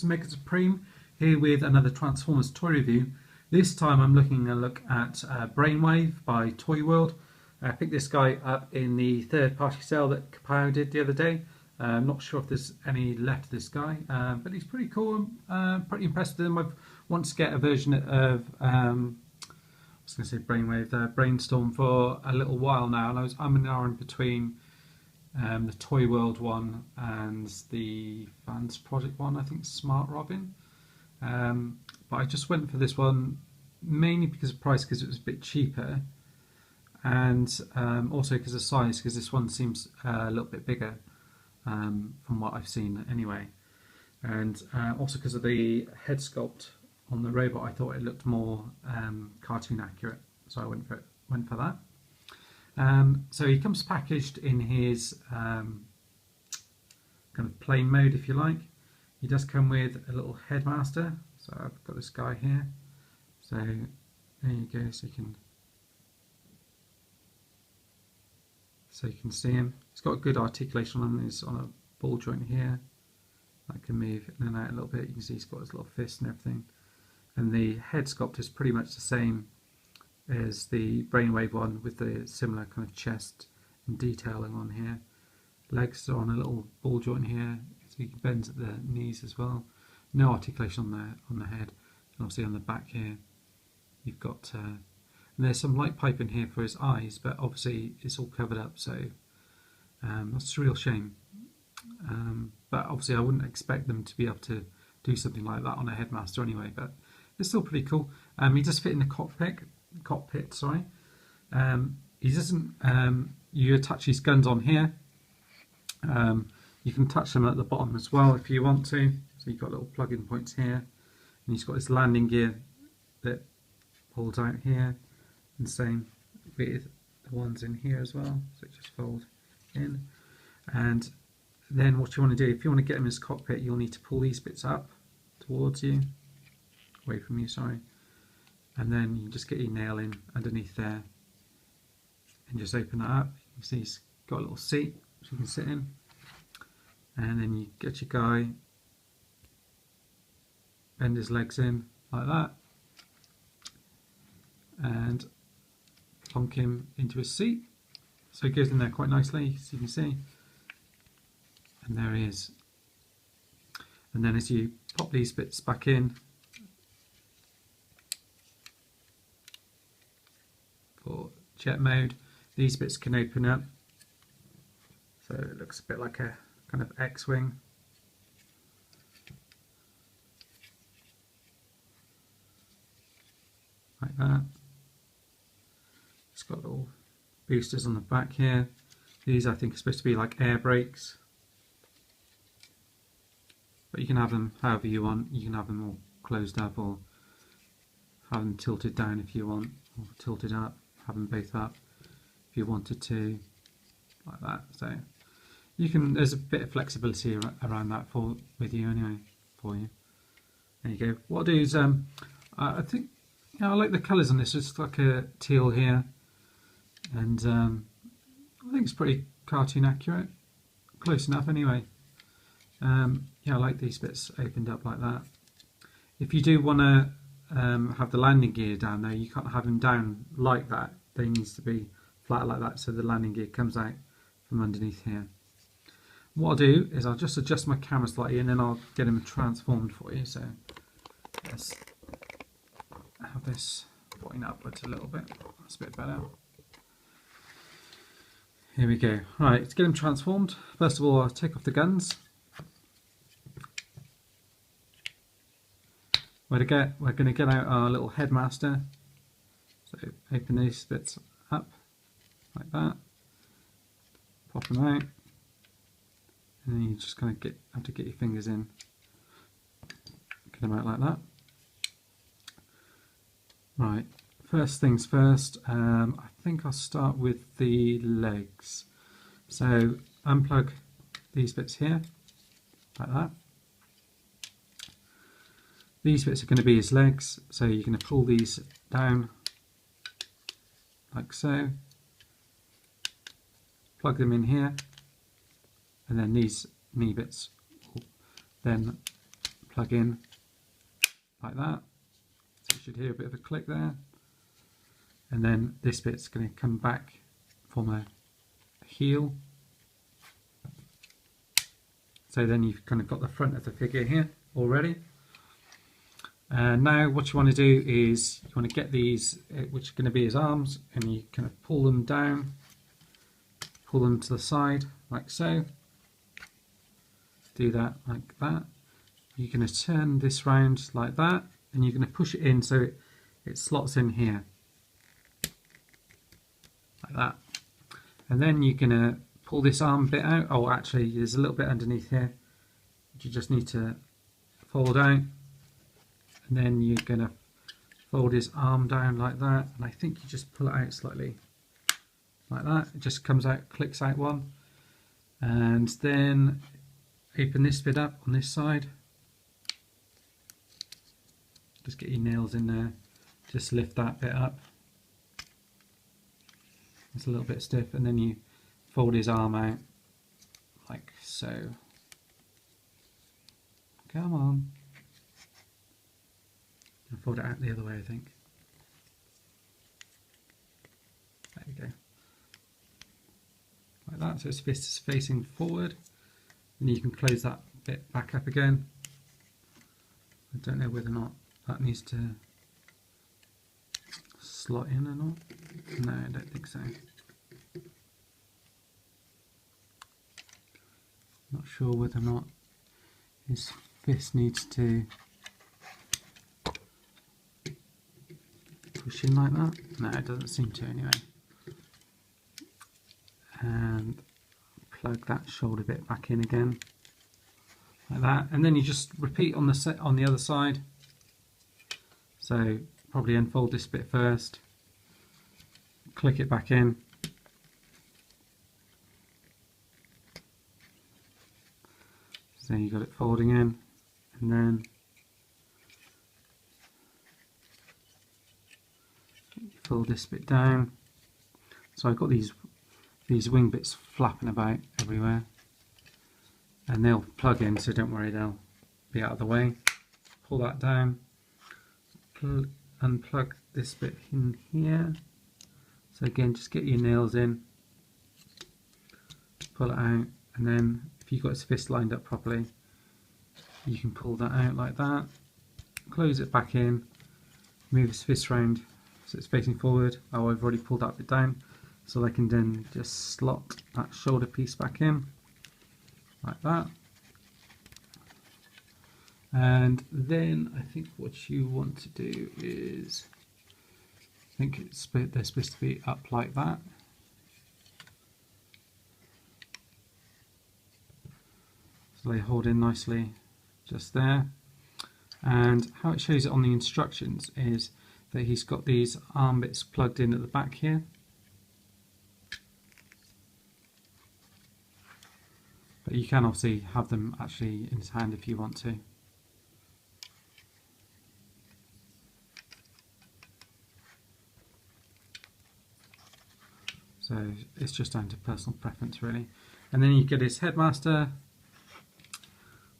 Mega Supreme here with another Transformers toy review. This time I'm looking at Brainwave by Toyworld. I picked this guy up in the third-party sale that Kapow did the other day. I'm not sure if there's any left of this guy, but he's pretty cool. I'm pretty impressed with him. I've wanted to get a version of I was going to say Brainwave, Brainstorm for a little while now, and I'm an hour in between the Toyworld one and the Fans Project one, I think Smart Robin. But I just went for this one mainly because of price, because it was a bit cheaper, and also because of size, because this one seems a little bit bigger from what I've seen anyway, and also because of the head sculpt on the robot. I thought it looked more cartoon accurate, so I went for that. So he comes packaged in his kind of plain mode, if you like. He does come with a little headmaster, so I've got this guy here. So there you go, so you can see him. He's got good articulation on him. He's on a ball joint here. I can move in and out a little bit. You can see he's got his little fist and everything. And the head sculpt is pretty much the same as the Brainwave one, with the similar kind of chest and detailing on here. Legs are on a little ball joint here, so you can bend at the knees as well. No articulation on the head, and obviously on the back here you've got and there's some light pipe in here for his eyes, but obviously it's all covered up, so that's a real shame. But obviously I wouldn't expect them to be able to do something like that on a headmaster anyway, but it's still pretty cool. He does fit in the cockpit, sorry. He doesn't. You attach these guns on here. You can touch them at the bottom as well if you want to. So you've got little plug-in points here, and he's got this landing gear that pulls out here, and same with the ones in here as well. So it just folds in. And then what you want to do, if you want to get him in his cockpit, you'll need to pull these bits up towards you, away from you, sorry. And then you just get your nail in underneath there and just open that up. You see he's got a little seat which you can sit in, and then you get your guy, bend his legs in like that, and plonk him into his seat. So he goes in there quite nicely, as you can see, and there he is. And then as you pop these bits back in for jet mode, these bits can open up, so it looks a bit like a kind of X-wing. Like that. It's got little boosters on the back here. These I think are supposed to be like air brakes, but you can have them however you want. You can have them all closed up, or have them tilted down if you want, or tilted up, have them both up if you wanted to, like that. So you can, there's a bit of flexibility around that with you anyway, for you. There you go. What I'll do is I think, I like the colours on this. It's like a teal here, and I think it's pretty cartoon accurate, close enough anyway. Yeah, I like these bits opened up like that. If you do want to have the landing gear down there, you can't have them down like that. They need to be flat like that, so the landing gear comes out from underneath here. What I'll do is I'll just adjust my camera slightly, and then I'll get him transformed for you. So let's have this pointing upwards a little bit. That's a bit better. Here we go. Right, to get him transformed, first of all I'll take off the guns. We're going to get out our little headmaster. So open these bits up like that, pop them out, and then you just kind of have to get your fingers in, get them out like that. Right, first things first, I think I'll start with the legs. So unplug these bits here, like that. These bits are going to be his legs, so you're going to pull these down like so, plug them in here, and then these knee bits will then plug in like that. So you should hear a bit of a click there. And then this bit's going to come back from a heel. So then you've kind of got the front of the figure here already. And now what you want to do is you want to get these, which are going to be his arms, and you kind of pull them down, pull them to the side like so. Do that like that. You're going to turn this round like that, and you're going to push it in so it slots in here. Like that. And then you're going to pull this arm bit out. Oh, actually, there's a little bit underneath here which you just need to fold out. And then you're going to fold his arm down like that. And I think you just pull it out slightly like that. It just comes out, clicks out one. And then open this bit up on this side. Just get your nails in there. Just lift that bit up. It's a little bit stiff, and then you fold his arm out like so. Come on. And fold it out the other way, I think. There we go. Like that, so his fist is facing forward. And you can close that bit back up again. I don't know whether or not that needs to slot in or not. No, I don't think so. Not sure whether or not his fist needs to push in like that. No, it doesn't seem to anyway. And plug that shoulder bit back in again, like that. And then you just repeat on the other side. So probably unfold this bit first, click it back in, so you got it folding in, and then fold this bit down. So I've got these wing bits flapping about everywhere, and they'll plug in, so don't worry, they'll be out of the way. Pull that down, unplug this bit in here. So again, just get your nails in, pull it out, and then if you've got his fist lined up properly, you can pull that out like that, close it back in, move his fist round so it's facing forward. Oh, I've already pulled that bit down, so I can then just slot that shoulder piece back in like that. And then I think what you want to do is, I think they're supposed to be up like that. So they hold in nicely just there. And how it shows it on the instructions is that he's got these arm bits plugged in at the back here. But you can obviously have them actually in his hand if you want to. So it's just down to personal preference really. And then you get his headmaster.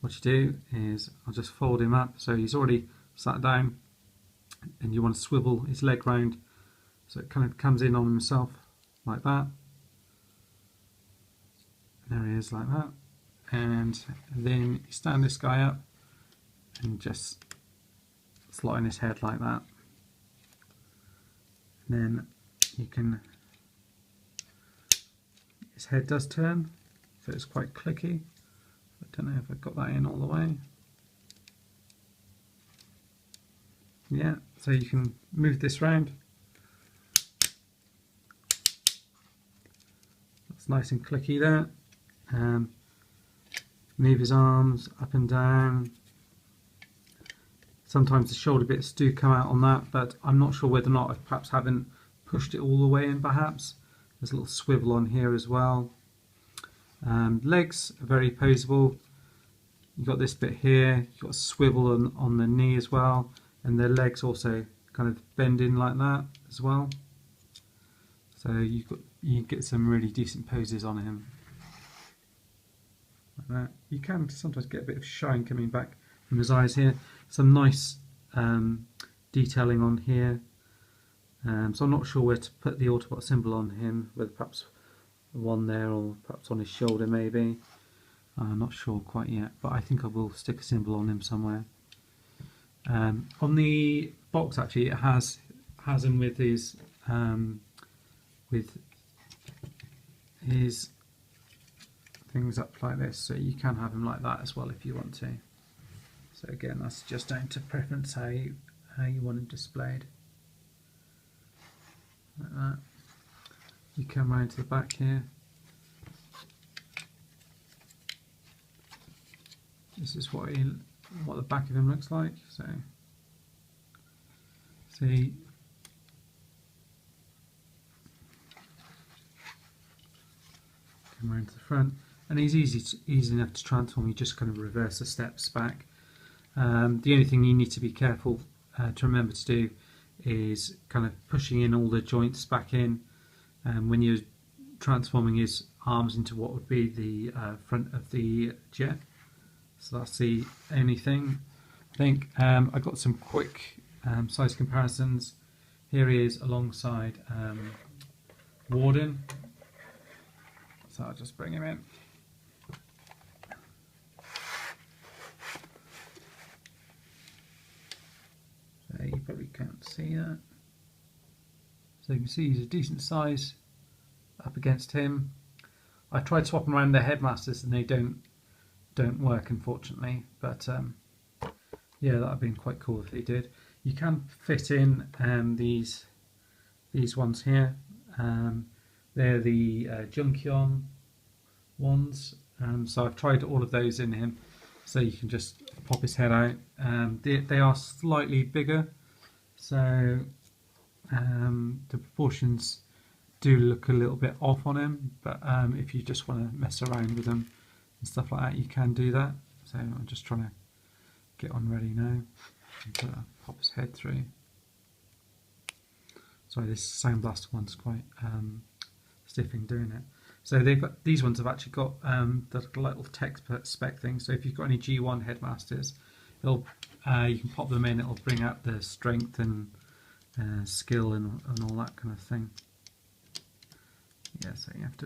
What you do is, I'll just fold him up, so he's already sat down, and you want to swivel his leg round so it kind of comes in on himself like that. There he is like that. And then you stand this guy up and just slot in his head like that. And then you can, his head does turn, so it's quite clicky. I don't know if I've got that in all the way. Yeah, so you can move this round. That's nice and clicky there. Move his arms up and down. Sometimes the shoulder bits do come out on that, but I'm not sure whether or not I perhaps haven't pushed it all the way in perhaps. There's a little swivel on here as well. Legs are very poseable. You've got this bit here, you've got a swivel on the knee as well, and the legs also kind of bend in like that as well. So you get some really decent poses on him. Like that. You can sometimes get a bit of shine coming back from his eyes here. Some nice detailing on here. So I'm not sure where to put the Autobot symbol on him, whether perhaps one there or perhaps on his shoulder maybe. I'm not sure quite yet, but I think I will stick a symbol on him somewhere. On the box actually it has him with his things up like this, so you can have him like that as well if you want to. So again, that's just down to preference how you want him displayed. Like that. You come round to the back here. This is what the back of him looks like. So see, come around to the front, and he's easy enough to transform. You just kind of reverse the steps back. The only thing you need to be careful to remember to do is kind of pushing in all the joints back in when you're transforming his arms into what would be the front of the jet. So that's the only thing. I think I got some quick size comparisons. Here he is alongside Warden. So I'll just bring him in. So you probably can't see that. So you can see he's a decent size up against him. I tried swapping around their headmasters and they don't work, unfortunately, but yeah, that would have been quite cool if they did. You can fit in these ones here. They're the Junkion ones, so I've tried all of those in him, so you can just pop his head out. They are slightly bigger, so the proportions do look a little bit off on him, but if you just want to mess around with them and stuff like that, you can do that. So I'm just trying to get on ready now and pop his head through. Sorry, this Sound Blaster one's quite stiff in doing it. So these ones have actually got the little tech spec thing. So if you've got any G1 headmasters, you can pop them in. It'll bring out the strength and skill and all that kind of thing. Yeah, so you have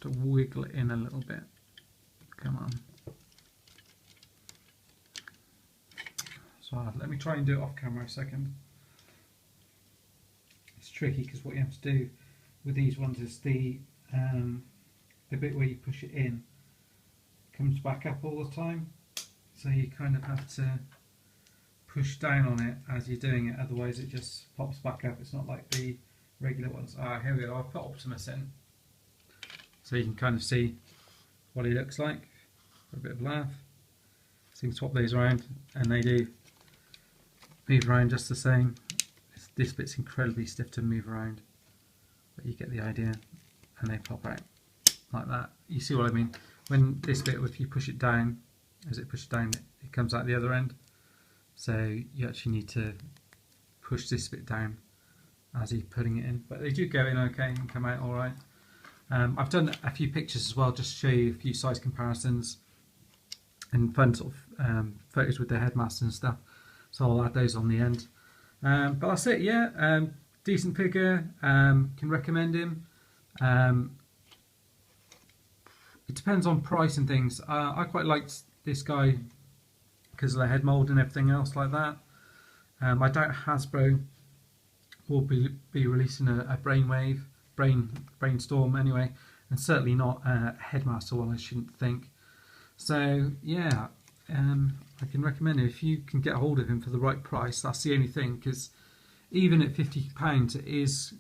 to wiggle it in a little bit. Come on. So let me try and do it off camera a second. It's tricky because what you have to do with these ones is the bit where you push it in comes back up all the time. So you kind of have to push down on it as you're doing it, otherwise it just pops back up. It's not like the regular ones. Here we go, I'll put Optimus in so you can kind of see what he looks like for a bit of a laugh. So you can swap these around and they do move around just the same. This bit's incredibly stiff to move around, but you get the idea, and they pop out like that. You see what I mean? When this bit, if you push it down, as it pushes down, it comes out the other end. So you actually need to push this bit down as you're putting it in. But they do go in okay and come out alright. I've done a few pictures as well, just to show you a few size comparisons and fun sort of photos with the headmasters and stuff. So I'll add those on the end. But that's it, yeah. Decent figure, can recommend him. It depends on price and things. I quite liked this guy because of the head mould and everything else like that. I doubt Hasbro will be releasing a Brainwave, Brainstorm anyway, and certainly not a Headmaster one, I shouldn't think. So yeah, I can recommend him if you can get a hold of him for the right price. That's the only thing, because even at £50 it is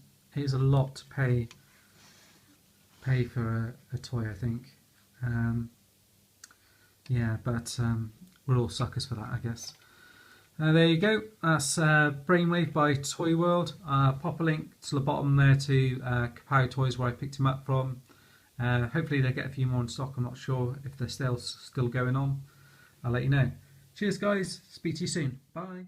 a lot to pay for a toy, I think. Yeah, but we're all suckers for that, I guess. There you go. That's Brainwave by Toyworld. Pop a link to the bottom there to Kapow Toys, where I picked him up from. Hopefully they get a few more in stock. I'm not sure if they're still going on. I'll let you know. Cheers guys, speak to you soon. Bye.